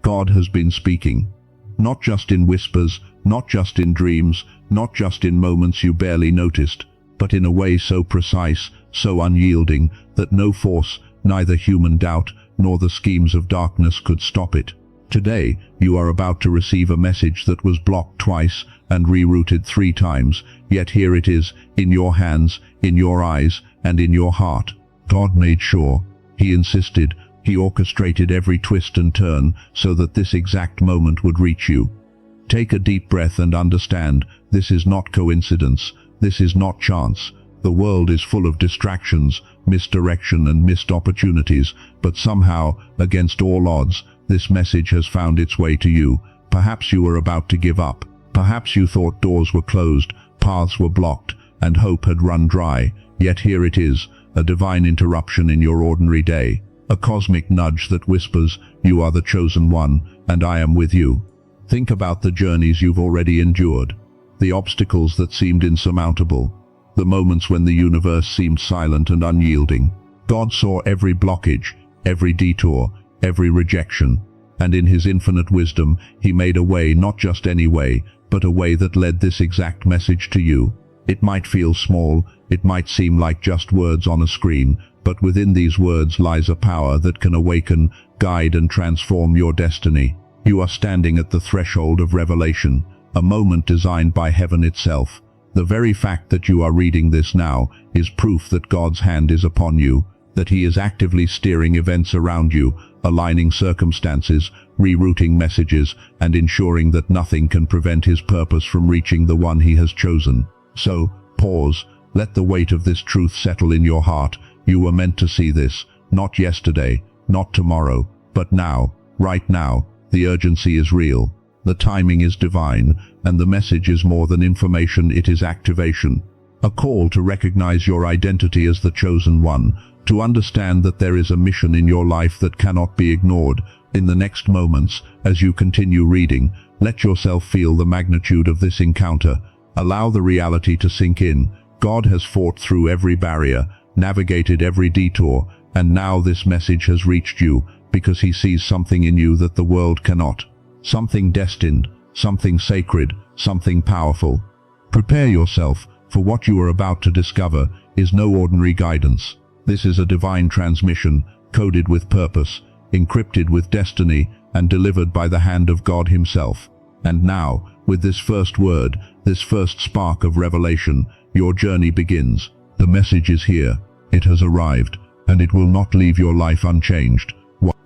God has been speaking. Not just in whispers, not just in dreams, not just in moments you barely noticed, but in a way so precise, so unyielding, that no force, neither human doubt nor the schemes of darkness could stop it. Today, you are about to receive a message that was blocked twice and rerouted 3 times, yet here it is, in your hands, in your eyes, and in your heart. God made sure. He insisted. He orchestrated every twist and turn so that this exact moment would reach you. Take a deep breath and understand, this is not coincidence. This is not chance. The world is full of distractions, misdirection and missed opportunities, but somehow, against all odds, this message has found its way to you. Perhaps you were about to give up. Perhaps you thought doors were closed, paths were blocked, and hope had run dry. Yet here it is, a divine interruption in your ordinary day. A cosmic nudge that whispers, you are the chosen one, and I am with you. Think about the journeys you've already endured, the obstacles that seemed insurmountable, the moments when the universe seemed silent and unyielding. God saw every blockage, every detour, every rejection, and in His infinite wisdom, He made a way, not just any way, but a way that led this exact message to you. It might feel small, it might seem like just words on a screen, but within these words lies a power that can awaken, guide and transform your destiny. You are standing at the threshold of revelation, a moment designed by heaven itself. The very fact that you are reading this now is proof that God's hand is upon you, that He is actively steering events around you, aligning circumstances, rerouting messages, and ensuring that nothing can prevent His purpose from reaching the one He has chosen. So, pause, let the weight of this truth settle in your heart. You were meant to see this, not yesterday, not tomorrow, but now, right now. The urgency is real, the timing is divine, and the message is more than information, it is activation. A call to recognize your identity as the chosen one, to understand that there is a mission in your life that cannot be ignored. In the next moments, as you continue reading, let yourself feel the magnitude of this encounter. Allow the reality to sink in. God has fought through every barrier, navigated every detour, and now this message has reached you because He sees something in you that the world cannot. Something destined, something sacred, something powerful. Prepare yourself, for what you are about to discover is no ordinary guidance. This is a divine transmission, coded with purpose, encrypted with destiny, and delivered by the hand of God Himself. And now, with this first word, this first spark of revelation, your journey begins. The message is here. It has arrived, and it will not leave your life unchanged.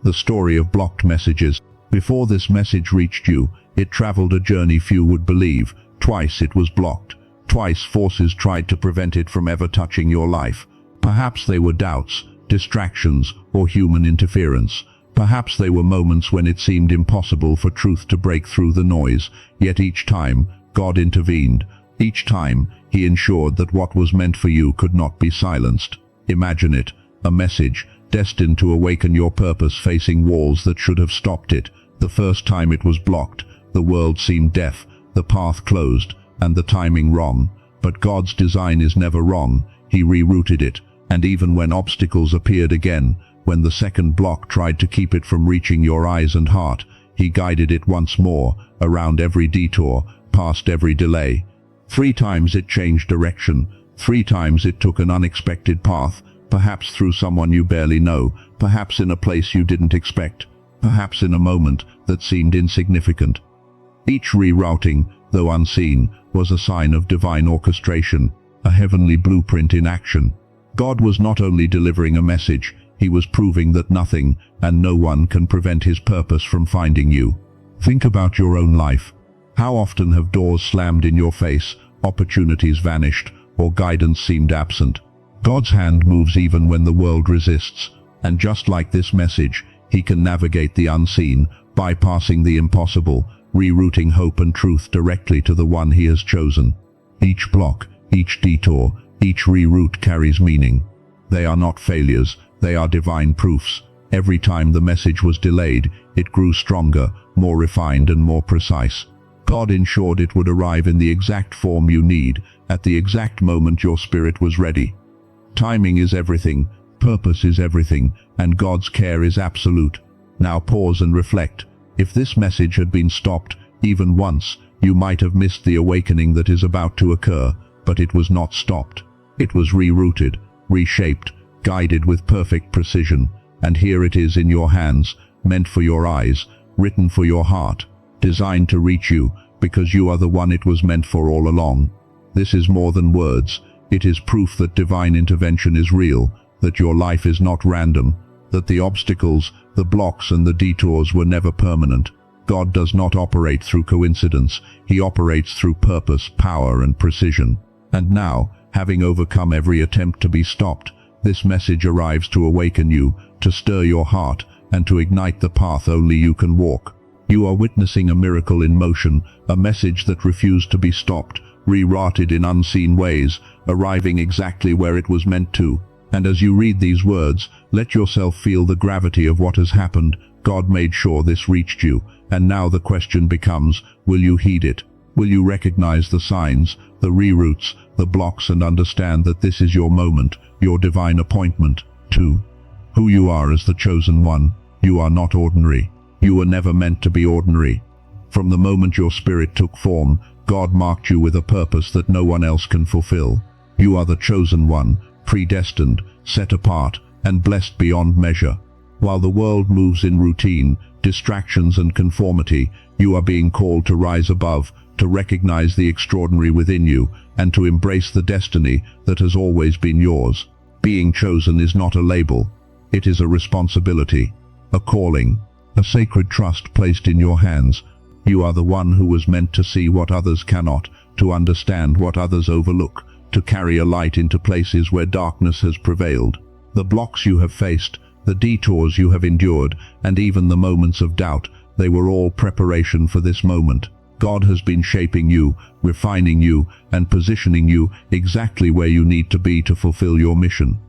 The story of blocked messages. Before this message reached you, it traveled a journey few would believe. Twice it was blocked. Twice forces tried to prevent it from ever touching your life. Perhaps they were doubts, distractions, or human interference. Perhaps they were moments when it seemed impossible for truth to break through the noise. Yet each time, God intervened. Each time, He ensured that what was meant for you could not be silenced. Imagine it, a message destined to awaken your purpose facing walls that should have stopped it. The first time it was blocked, the world seemed deaf, the path closed, and the timing wrong. But God's design is never wrong. He rerouted it, and even when obstacles appeared again, when the second block tried to keep it from reaching your eyes and heart, He guided it once more, around every detour, past every delay. 3 times it changed direction, 3 times it took an unexpected path, perhaps through someone you barely know, perhaps in a place you didn't expect, perhaps in a moment that seemed insignificant. Each rerouting, though unseen, was a sign of divine orchestration, a heavenly blueprint in action. God was not only delivering a message, He was proving that nothing and no one can prevent His purpose from finding you. Think about your own life. How often have doors slammed in your face, opportunities vanished, or guidance seemed absent? God's hand moves even when the world resists, and just like this message, He can navigate the unseen, bypassing the impossible, rerouting hope and truth directly to the one He has chosen. Each block, each detour, each reroute carries meaning. They are not failures, they are divine proofs. Every time the message was delayed, it grew stronger, more refined and more precise. God ensured it would arrive in the exact form you need, at the exact moment your spirit was ready. Timing is everything, purpose is everything, and God's care is absolute. Now pause and reflect. If this message had been stopped, even once, you might have missed the awakening that is about to occur, but it was not stopped. It was rerouted, reshaped, guided with perfect precision, and here it is in your hands, meant for your eyes, written for your heart, designed to reach you, because you are the one it was meant for all along. This is more than words. It is proof that divine intervention is real, that your life is not random, that the obstacles, the blocks and the detours were never permanent. God does not operate through coincidence. He operates through purpose, power and precision. And now, having overcome every attempt to be stopped, this message arrives to awaken you, to stir your heart, and to ignite the path only you can walk. You are witnessing a miracle in motion, a message that refused to be stopped, rerouted in unseen ways, arriving exactly where it was meant to. And as you read these words, let yourself feel the gravity of what has happened. God made sure this reached you, and now the question becomes, will you heed it? Will you recognize the signs, the reroutes, the blocks, and understand that this is your moment, your divine appointment? 2. Who you are as the chosen one. You are not ordinary. You were never meant to be ordinary. From the moment your spirit took form, God marked you with a purpose that no one else can fulfill. You are the chosen one, predestined, set apart, and blessed beyond measure. While the world moves in routine, distractions and conformity, you are being called to rise above, to recognize the extraordinary within you, and to embrace the destiny that has always been yours. Being chosen is not a label. It is a responsibility, a calling, a sacred trust placed in your hands. You are the one who was meant to see what others cannot, to understand what others overlook, to carry a light into places where darkness has prevailed. The blocks you have faced, the detours you have endured, and even the moments of doubt, they were all preparation for this moment. God has been shaping you, refining you, and positioning you exactly where you need to be to fulfill your mission.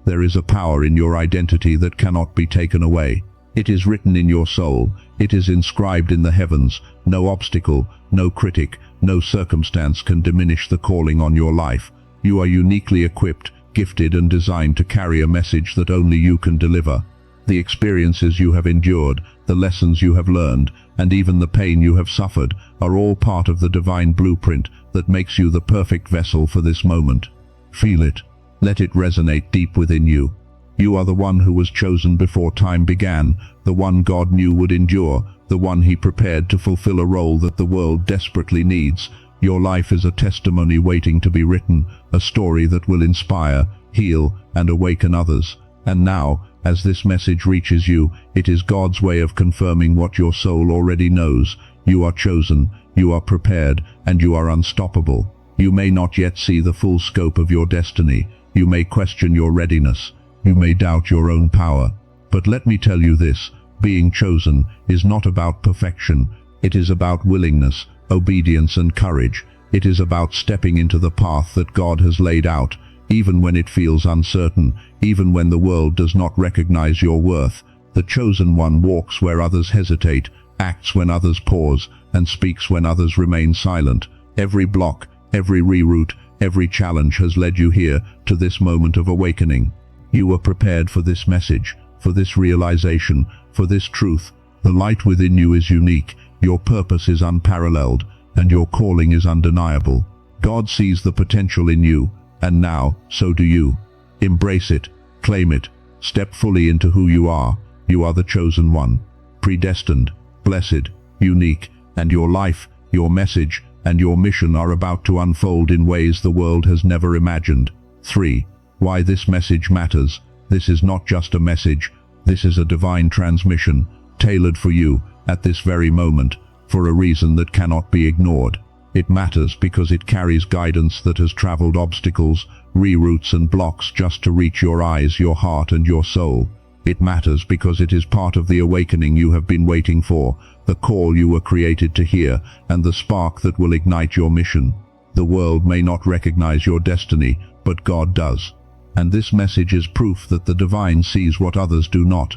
There is a power in your identity that cannot be taken away. It is written in your soul. It is inscribed in the heavens. No obstacle, no critic, no circumstance can diminish the calling on your life. You are uniquely equipped, gifted and designed to carry a message that only you can deliver. The experiences you have endured, the lessons you have learned, and even the pain you have suffered are all part of the divine blueprint that makes you the perfect vessel for this moment. Feel it. Let it resonate deep within you. You are the one who was chosen before time began, the one God knew would endure, the one He prepared to fulfill a role that the world desperately needs. Your life is a testimony waiting to be written, a story that will inspire, heal, and awaken others. And now, as this message reaches you, it is God's way of confirming what your soul already knows. You are chosen, you are prepared, and you are unstoppable. You may not yet see the full scope of your destiny. You may question your readiness. You may doubt your own power. But let me tell you this, being chosen is not about perfection. It is about willingness, obedience and courage. It is about stepping into the path that God has laid out, even when it feels uncertain, even when the world does not recognize your worth. The chosen one walks where others hesitate, acts when others pause, and speaks when others remain silent. Every block, every reroute, every challenge has led you here to this moment of awakening. You were prepared for this message, for this realization, for this truth. The light within you is unique, your purpose is unparalleled, and your calling is undeniable. God sees the potential in you, and now, so do you. Embrace it, claim it, step fully into who you are. You are the chosen one, predestined, blessed, unique, and your life, your message, and your mission are about to unfold in ways the world has never imagined. 3. Why this message matters. This is not just a message. This is a divine transmission, tailored for you, at this very moment, for a reason that cannot be ignored. It matters because it carries guidance that has traveled obstacles, reroutes and blocks just to reach your eyes, your heart and your soul. It matters because it is part of the awakening you have been waiting for, the call you were created to hear, and the spark that will ignite your mission. The world may not recognize your destiny, but God does. And this message is proof that the divine sees what others do not.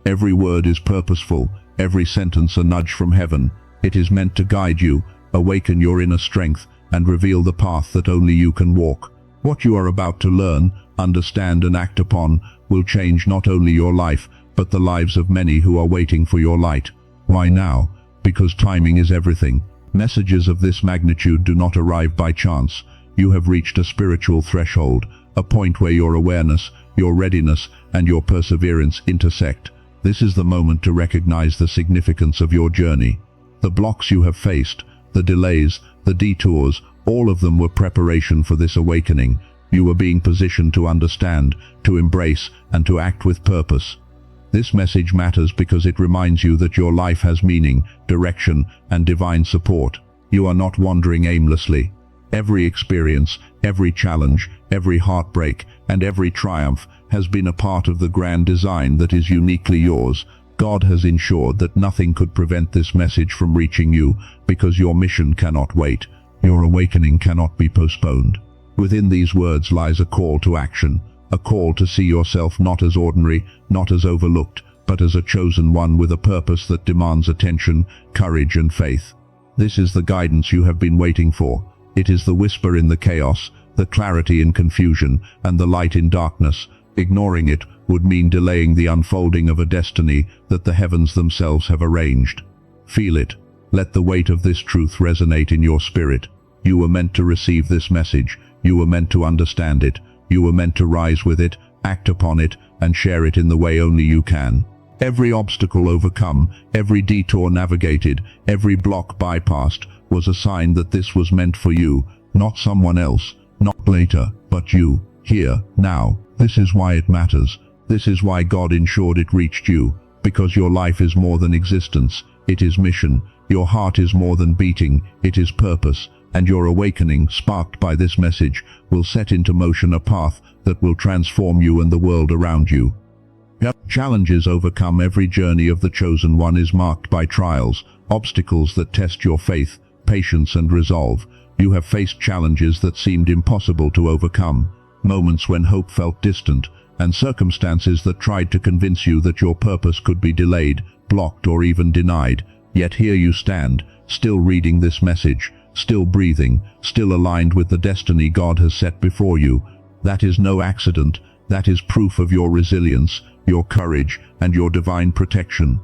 Every word is purposeful, every sentence a nudge from heaven. It is meant to guide you, awaken your inner strength, and reveal the path that only you can walk. What you are about to learn, understand and act upon will change not only your life, but the lives of many who are waiting for your light. Why now? Because timing is everything. Messages of this magnitude do not arrive by chance. You have reached a spiritual threshold, a point where your awareness, your readiness, and your perseverance intersect. This is the moment to recognize the significance of your journey. The blocks you have faced, the delays, the detours, all of them were preparation for this awakening. You were being positioned to understand, to embrace, and to act with purpose. This message matters because it reminds you that your life has meaning, direction, and divine support. You are not wandering aimlessly. Every experience, every challenge, every heartbreak, and every triumph has been a part of the grand design that is uniquely yours. God has ensured that nothing could prevent this message from reaching you, because your mission cannot wait. Your awakening cannot be postponed. Within these words lies a call to action, a call to see yourself not as ordinary, not as overlooked, but as a chosen one with a purpose that demands attention, courage, and faith. This is the guidance you have been waiting for. It is the whisper in the chaos, the clarity in confusion, and the light in darkness. Ignoring it would mean delaying the unfolding of a destiny that the heavens themselves have arranged. Feel it. Let the weight of this truth resonate in your spirit. You were meant to receive this message. You were meant to understand it. You were meant to rise with it, act upon it, and share it in the way only you can. Every obstacle overcome, every detour navigated, every block bypassed was a sign that this was meant for you, not someone else, not later, but you, here, now. This is why it matters. This is why God ensured it reached you, because your life is more than existence, it is mission. Your heart is more than beating, it is purpose, and your awakening, sparked by this message, will set into motion a path that will transform you and the world around you. Challenges overcome. Every journey of the chosen one is marked by trials, obstacles that test your faith, patience, and resolve. You have faced challenges that seemed impossible to overcome, moments when hope felt distant, and circumstances that tried to convince you that your purpose could be delayed, blocked, or even denied. Yet here you stand, still reading this message, still breathing, still aligned with the destiny God has set before you. That is no accident. That is proof of your resilience, your courage, and your divine protection.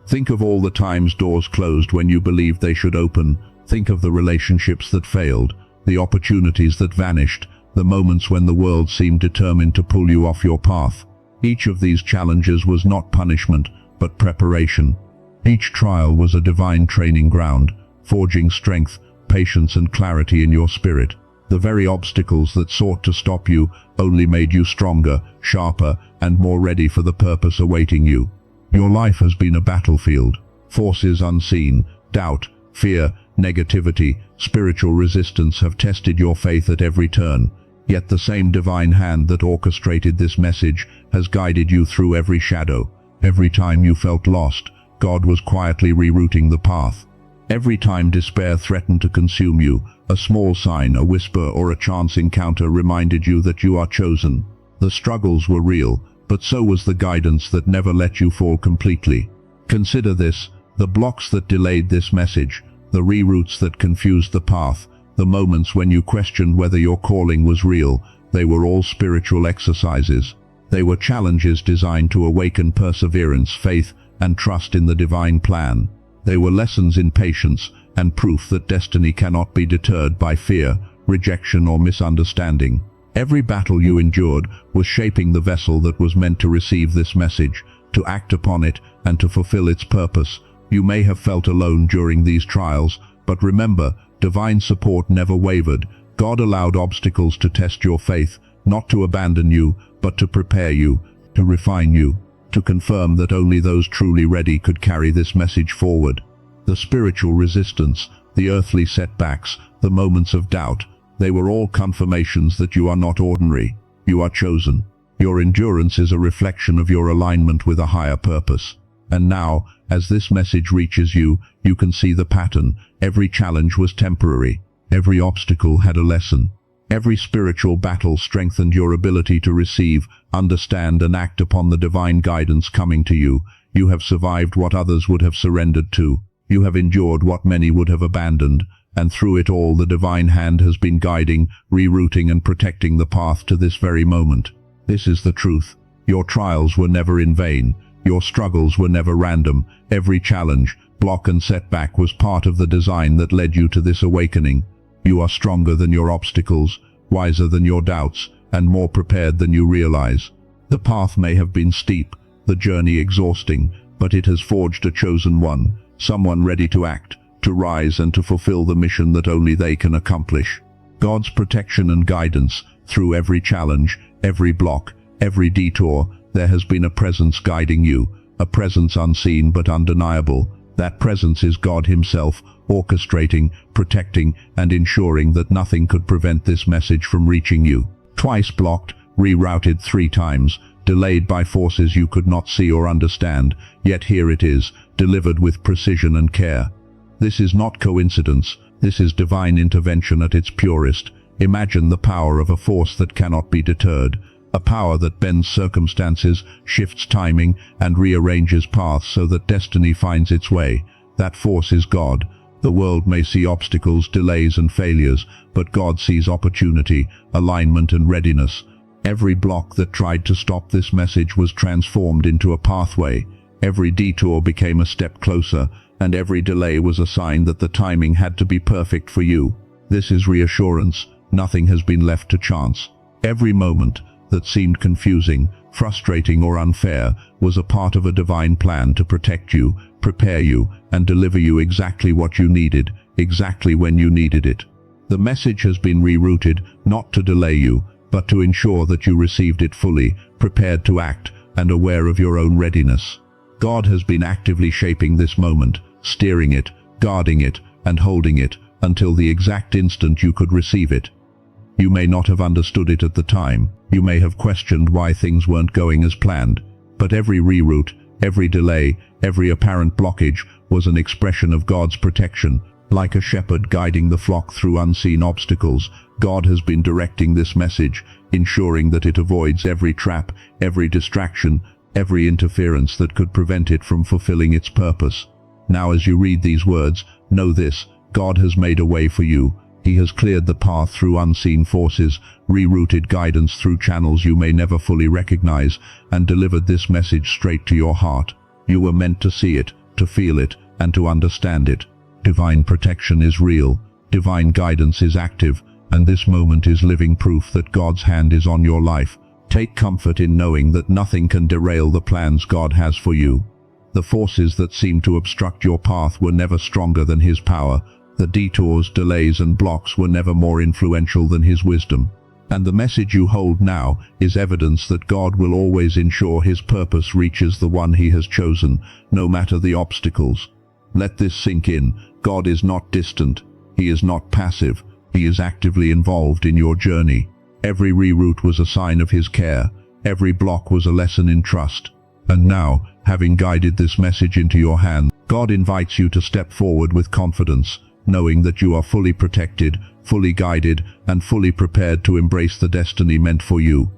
Think of all the times doors closed when you believed they should open. Think of the relationships that failed, the opportunities that vanished, the moments when the world seemed determined to pull you off your path. Each of these challenges was not punishment, but preparation. Each trial was a divine training ground, forging strength, patience, and clarity in your spirit. The very obstacles that sought to stop you only made you stronger, sharper, and more ready for the purpose awaiting you. Your life has been a battlefield. Forces unseen, doubt, fear, negativity, spiritual resistance have tested your faith at every turn. Yet the same divine hand that orchestrated this message has guided you through every shadow. Every time you felt lost, God was quietly rerouting the path. Every time despair threatened to consume you, a small sign, a whisper, or a chance encounter reminded you that you are chosen. The struggles were real, but so was the guidance that never let you fall completely. Consider this: the blocks that delayed this message, the reroutes that confused the path, the moments when you questioned whether your calling was real, they were all spiritual exercises. They were challenges designed to awaken perseverance, faith, and trust in the divine plan. They were lessons in patience and proof that destiny cannot be deterred by fear, rejection, or misunderstanding. Every battle you endured was shaping the vessel that was meant to receive this message, to act upon it, and to fulfill its purpose. You may have felt alone during these trials, but remember, divine support never wavered. God allowed obstacles to test your faith, not to abandon you, but to prepare you, to refine you, to confirm that only those truly ready could carry this message forward. The spiritual resistance, the earthly setbacks, the moments of doubt, they were all confirmations that you are not ordinary. You are chosen. Your endurance is a reflection of your alignment with a higher purpose. And now, as this message reaches you, you can see the pattern. Every challenge was temporary. Every obstacle had a lesson. Every spiritual battle strengthened your ability to receive, understand, and act upon the divine guidance coming to you. You have survived what others would have surrendered to. You have endured what many would have abandoned, and through it all the divine hand has been guiding, rerouting, and protecting the path to this very moment. This is the truth. Your trials were never in vain. Your struggles were never random. Every challenge, block and setback was part of the design that led you to this awakening. You are stronger than your obstacles, wiser than your doubts, and more prepared than you realize. The path may have been steep, the journey exhausting, but it has forged a chosen one, someone ready to act, to rise and to fulfill the mission that only they can accomplish. God's protection and guidance, through every challenge, every block, every detour, there has been a presence guiding you, a presence unseen but undeniable. That presence is God Himself, orchestrating, protecting, and ensuring that nothing could prevent this message from reaching you. Twice blocked, rerouted 3 times, delayed by forces you could not see or understand, yet here it is, delivered with precision and care. This is not coincidence, this is divine intervention at its purest. Imagine the power of a force that cannot be deterred, a power that bends circumstances, shifts timing, and rearranges paths so that destiny finds its way. That force is God. The world may see obstacles, delays, and failures, but God sees opportunity, alignment, and readiness. Every block that tried to stop this message was transformed into a pathway. Every detour became a step closer, and every delay was a sign that the timing had to be perfect for you. This is reassurance. Nothing has been left to chance. Every moment that seemed confusing, frustrating, or unfair was a part of a divine plan to protect you, prepare you, and deliver you exactly what you needed, exactly when you needed it. The message has been rerouted, not to delay you, but to ensure that you received it fully, prepared to act, and aware of your own readiness. God has been actively shaping this moment, steering it, guarding it, and holding it, until the exact instant you could receive it. You may not have understood it at the time, you may have questioned why things weren't going as planned, but every reroute, every delay, every apparent blockage was an expression of God's protection. Like a shepherd guiding the flock through unseen obstacles, God has been directing this message, ensuring that it avoids every trap, every distraction, every interference that could prevent it from fulfilling its purpose. Now as you read these words, know this: God has made a way for you. He has cleared the path through unseen forces, rerouted guidance through channels you may never fully recognize, and delivered this message straight to your heart. You were meant to see it, to feel it, and to understand it. Divine protection is real, divine guidance is active, and this moment is living proof that God's hand is on your life. Take comfort in knowing that nothing can derail the plans God has for you. The forces that seem to obstruct your path were never stronger than His power. The detours, delays, and blocks were never more influential than His wisdom. And the message you hold now is evidence that God will always ensure His purpose reaches the one He has chosen, no matter the obstacles. Let this sink in. God is not distant. He is not passive. He is actively involved in your journey. Every reroute was a sign of His care. Every block was a lesson in trust. And now, having guided this message into your hand, God invites you to step forward with confidence, knowing that you are fully protected, fully guided, and fully prepared to embrace the destiny meant for you.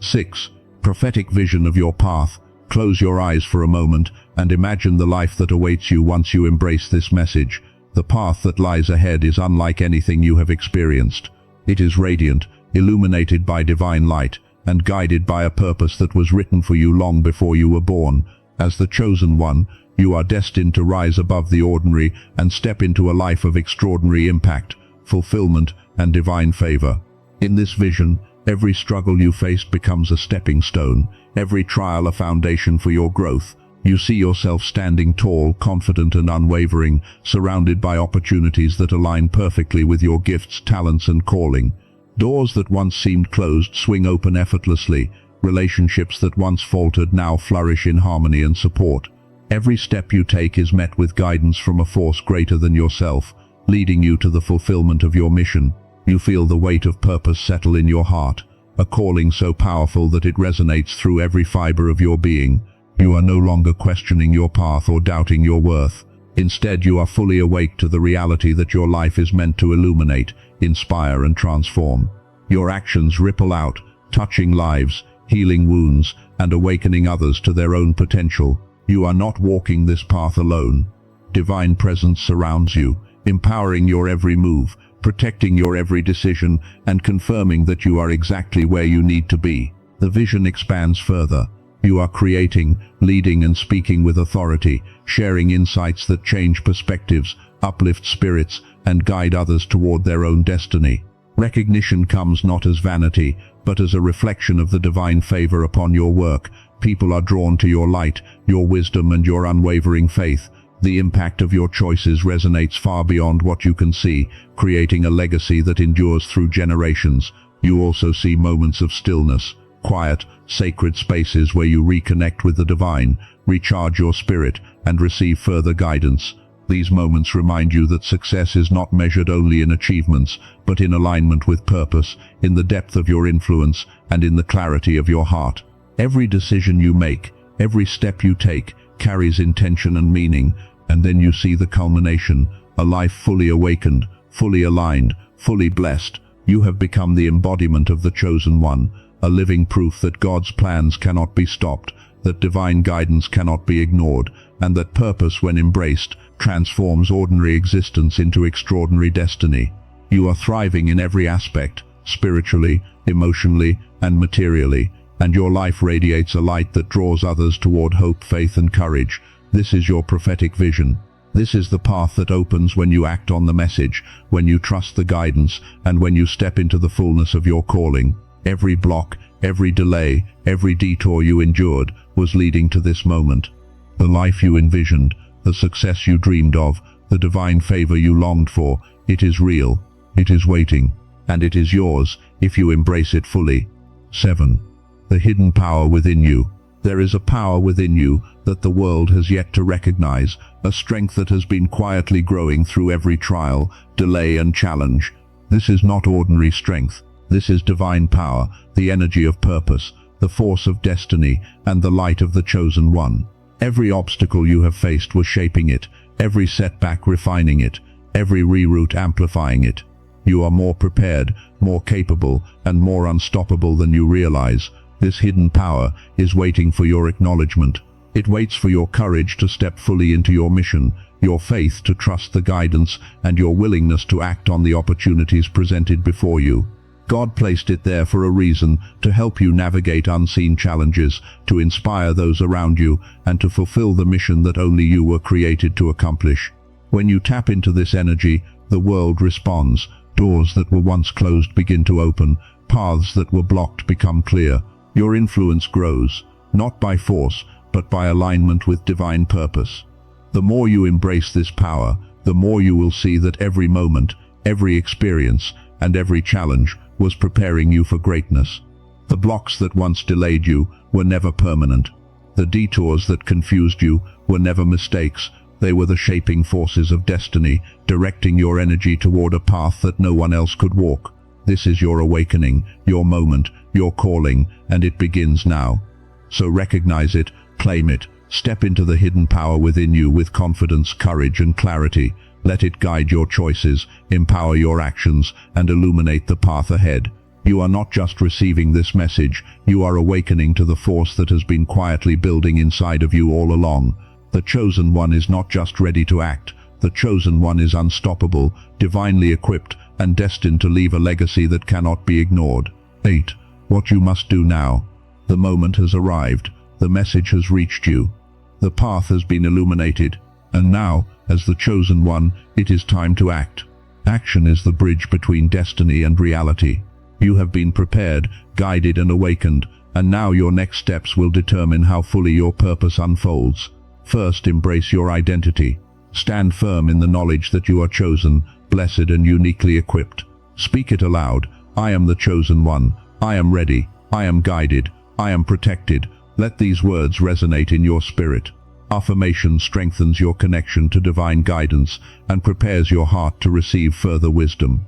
6. Prophetic vision of your path. Close your eyes for a moment and imagine the life that awaits you once you embrace this message. The path that lies ahead is unlike anything you have experienced. It is radiant, illuminated by divine light, and guided by a purpose that was written for you long before you were born. As the chosen one, you are destined to rise above the ordinary and step into a life of extraordinary impact, fulfillment, and divine favor. In this vision, every struggle you faced becomes a stepping stone, every trial a foundation for your growth. You see yourself standing tall, confident, and unwavering, surrounded by opportunities that align perfectly with your gifts, talents, and calling. Doors that once seemed closed swing open effortlessly. Relationships that once faltered now flourish in harmony and support. Every step you take is met with guidance from a force greater than yourself, leading you to the fulfillment of your mission. You feel the weight of purpose settle in your heart, a calling so powerful that it resonates through every fiber of your being. You are no longer questioning your path or doubting your worth. Instead, you are fully awake to the reality that your life is meant to illuminate, inspire, and transform. Your actions ripple out, touching lives, healing wounds, and awakening others to their own potential. You are not walking this path alone. Divine presence surrounds you, empowering your every move, protecting your every decision, and confirming that you are exactly where you need to be. The vision expands further. You are creating, leading and speaking with authority, sharing insights that change perspectives, uplift spirits, and guide others toward their own destiny. Recognition comes not as vanity, but as a reflection of the divine favor upon your work. People are drawn to your light, your wisdom and your unwavering faith. The impact of your choices resonates far beyond what you can see, creating a legacy that endures through generations. You also see moments of stillness, quiet, sacred spaces where you reconnect with the divine, recharge your spirit, and receive further guidance. These moments remind you that success is not measured only in achievements, but in alignment with purpose, in the depth of your influence, and in the clarity of your heart. Every decision you make, every step you take, carries intention and meaning, and then you see the culmination, a life fully awakened, fully aligned, fully blessed. You have become the embodiment of the Chosen One, a living proof that God's plans cannot be stopped, that divine guidance cannot be ignored, and that purpose, when embraced, transforms ordinary existence into extraordinary destiny. You are thriving in every aspect, spiritually, emotionally, and materially, and your life radiates a light that draws others toward hope, faith, and courage. This is your prophetic vision. This is the path that opens when you act on the message, when you trust the guidance, and when you step into the fullness of your calling. Every block, every delay, every detour you endured was leading to this moment. The life you envisioned, the success you dreamed of, the divine favor you longed for, it is real, it is waiting, and it is yours if you embrace it fully. 7. The hidden power within you. There is a power within you that the world has yet to recognize, a strength that has been quietly growing through every trial, delay, and challenge. This is not ordinary strength. This is divine power, the energy of purpose, the force of destiny, and the light of the Chosen One. Every obstacle you have faced was shaping it, every setback refining it, every reroute amplifying it. You are more prepared, more capable, and more unstoppable than you realize. This hidden power is waiting for your acknowledgement. It waits for your courage to step fully into your mission, your faith to trust the guidance, and your willingness to act on the opportunities presented before you. God placed it there for a reason, to help you navigate unseen challenges, to inspire those around you, and to fulfill the mission that only you were created to accomplish. When you tap into this energy, the world responds. Doors that were once closed begin to open, paths that were blocked become clear. Your influence grows, not by force, but by alignment with divine purpose. The more you embrace this power, the more you will see that every moment, every experience, and every challenge was preparing you for greatness. The blocks that once delayed you were never permanent. The detours that confused you were never mistakes. They were the shaping forces of destiny, directing your energy toward a path that no one else could walk. This is your awakening, your moment, your calling, and it begins now. So recognize it, claim it, step into the hidden power within you with confidence, courage, and clarity. Let it guide your choices, empower your actions, and illuminate the path ahead. You are not just receiving this message, you are awakening to the force that has been quietly building inside of you all along. The Chosen One is not just ready to act. The Chosen One is unstoppable, divinely equipped, and destined to leave a legacy that cannot be ignored. 8. What you must do now. The moment has arrived. The message has reached you. The path has been illuminated. And now, as the Chosen One, it is time to act. Action is the bridge between destiny and reality. You have been prepared, guided, and awakened, and now your next steps will determine how fully your purpose unfolds. First, embrace your identity. Stand firm in the knowledge that you are chosen, blessed, and uniquely equipped. Speak it aloud. I am the Chosen One. I am ready. I am guided. I am protected. Let these words resonate in your spirit. Affirmation strengthens your connection to divine guidance and prepares your heart to receive further wisdom.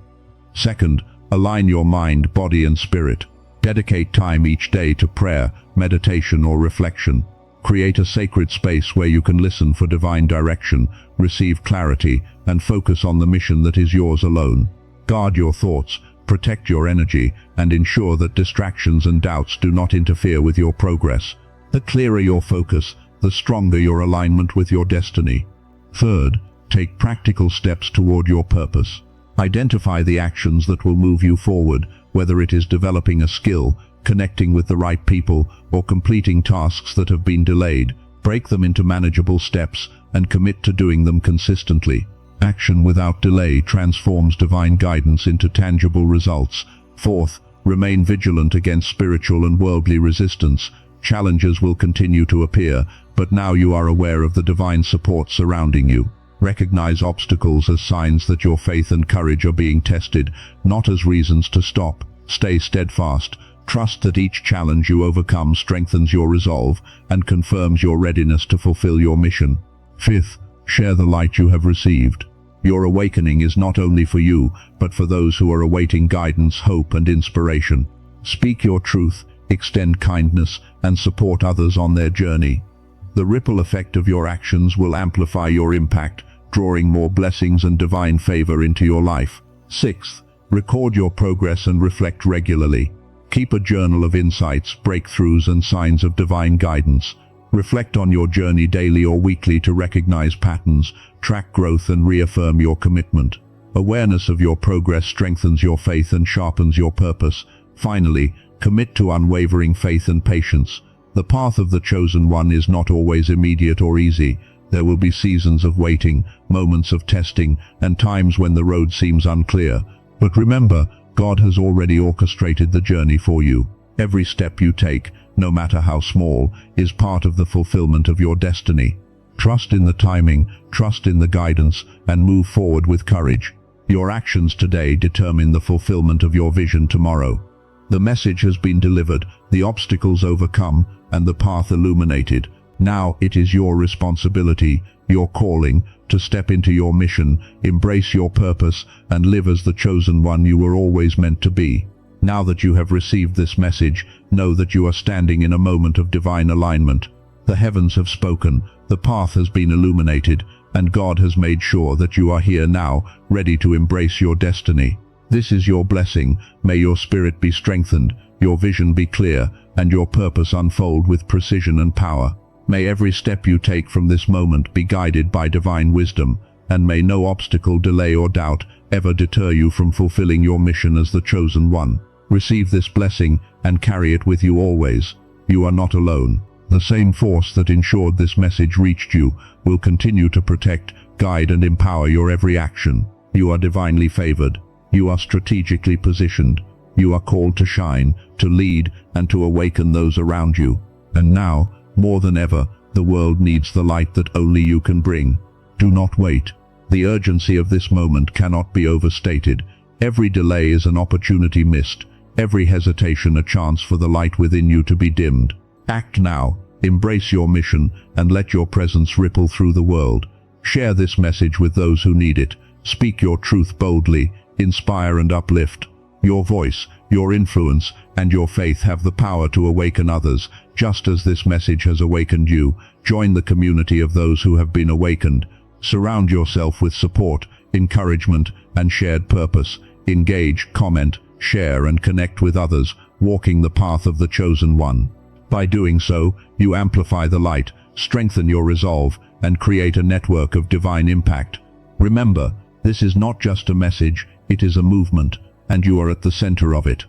Second, align your mind, body, and spirit. Dedicate time each day to prayer, meditation, or reflection. Create a sacred space where you can listen for divine direction, receive clarity, and focus on the mission that is yours alone. Guard your thoughts, protect your energy, and ensure that distractions and doubts do not interfere with your progress. The clearer your focus, the stronger your alignment with your destiny. Third, take practical steps toward your purpose. Identify the actions that will move you forward, whether it is developing a skill, connecting with the right people, or completing tasks that have been delayed. Break them into manageable steps and commit to doing them consistently. Action without delay transforms divine guidance into tangible results. Fourth, remain vigilant against spiritual and worldly resistance. Challenges will continue to appear, but now you are aware of the divine support surrounding you. Recognize obstacles as signs that your faith and courage are being tested, not as reasons to stop. Stay steadfast. Trust that each challenge you overcome strengthens your resolve and confirms your readiness to fulfill your mission. Fifth, share the light you have received. Your awakening is not only for you, but for those who are awaiting guidance, hope, and inspiration. Speak your truth, extend kindness, and support others on their journey. The ripple effect of your actions will amplify your impact, drawing more blessings and divine favor into your life. Sixth, record your progress and reflect regularly. Keep a journal of insights, breakthroughs, and signs of divine guidance. Reflect on your journey daily or weekly to recognize patterns, track growth, and reaffirm your commitment. Awareness of your progress strengthens your faith and sharpens your purpose. Finally, commit to unwavering faith and patience. The path of the chosen one is not always immediate or easy. There will be seasons of waiting, moments of testing, and times when the road seems unclear. But remember, God has already orchestrated the journey for you. Every step you take, no matter how small, is part of the fulfillment of your destiny. Trust in the timing, trust in the guidance, and move forward with courage. Your actions today determine the fulfillment of your vision tomorrow. The message has been delivered, the obstacles overcome, and the path illuminated. Now it is your responsibility, your calling, to step into your mission, embrace your purpose, and live as the chosen one you were always meant to be. Now that you have received this message, know that you are standing in a moment of divine alignment. The heavens have spoken, the path has been illuminated, and God has made sure that you are here now, ready to embrace your destiny. This is your blessing. May your spirit be strengthened, your vision be clear, and your purpose unfold with precision and power. May every step you take from this moment be guided by divine wisdom, and may no obstacle, delay, or doubt ever deter you from fulfilling your mission as the chosen one. Receive this blessing and carry it with you always. You are not alone. The same force that ensured this message reached you will continue to protect, guide, and empower your every action. You are divinely favored. You are strategically positioned. You are called to shine, to lead, and to awaken those around you. And now, more than ever, the world needs the light that only you can bring. Do not wait. The urgency of this moment cannot be overstated. Every delay is an opportunity missed. Every hesitation a chance for the light within you to be dimmed. Act now, embrace your mission, and let your presence ripple through the world. Share this message with those who need it. Speak your truth boldly, inspire and uplift. Your voice, your influence, and your faith have the power to awaken others, just as this message has awakened you. Join the community of those who have been awakened. Surround yourself with support, encouragement, and shared purpose. Engage, comment, share, and connect with others, walking the path of the chosen one. By doing so, you amplify the light, strengthen your resolve, and create a network of divine impact. Remember, this is not just a message, it is a movement, and you are at the center of it.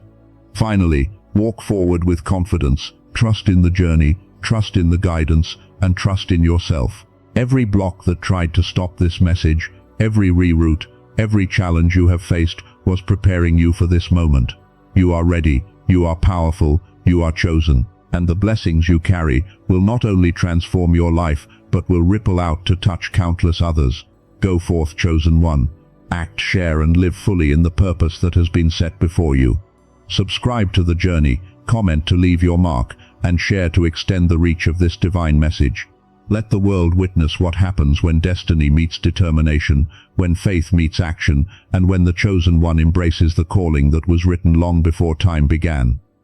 Finally, walk forward with confidence. Trust in the journey, trust in the guidance, and trust in yourself. Every block that tried to stop this message, every reroute, every challenge you have faced was preparing you for this moment. You are ready, you are powerful, you are chosen, and the blessings you carry will not only transform your life, but will ripple out to touch countless others. Go forth, chosen one. Act, share, and live fully in the purpose that has been set before you. Subscribe to the journey, comment to leave your mark, and share to extend the reach of this divine message. Let the world witness what happens when destiny meets determination, when faith meets action, and when the chosen one embraces the calling that was written long before time began.